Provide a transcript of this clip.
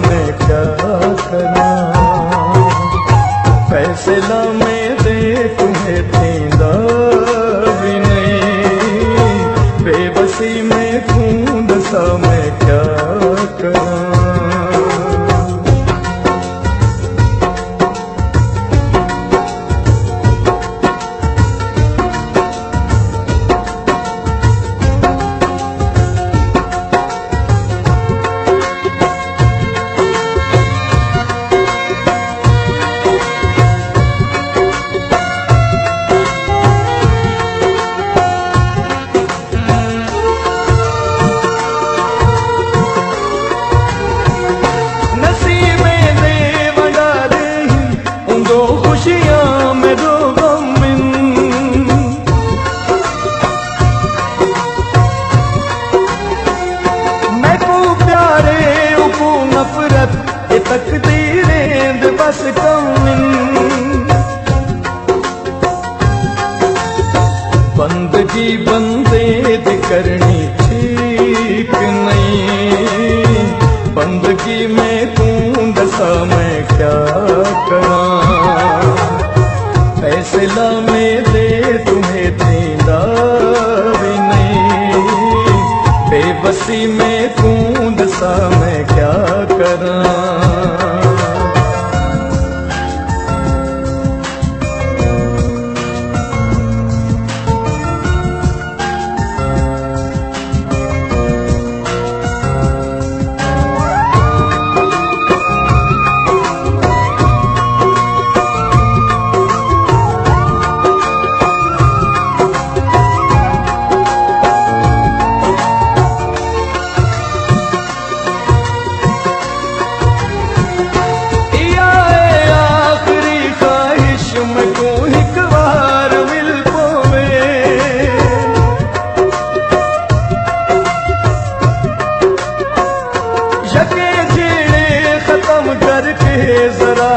मैं क्या करा। फैसला में दे तुम्हें थींदा भी नहीं, बेबसी में खून दसा मैं क्या करा। तकदीरें बस कमिन बंदगी बंदे दी करनी ठीक नहीं, बंदगी में तू दसा मैं क्या करा। फैसला में दे तुम्हें थींदा भी नहीं, बेबसी में तू दसा मैं क्या करा। जरा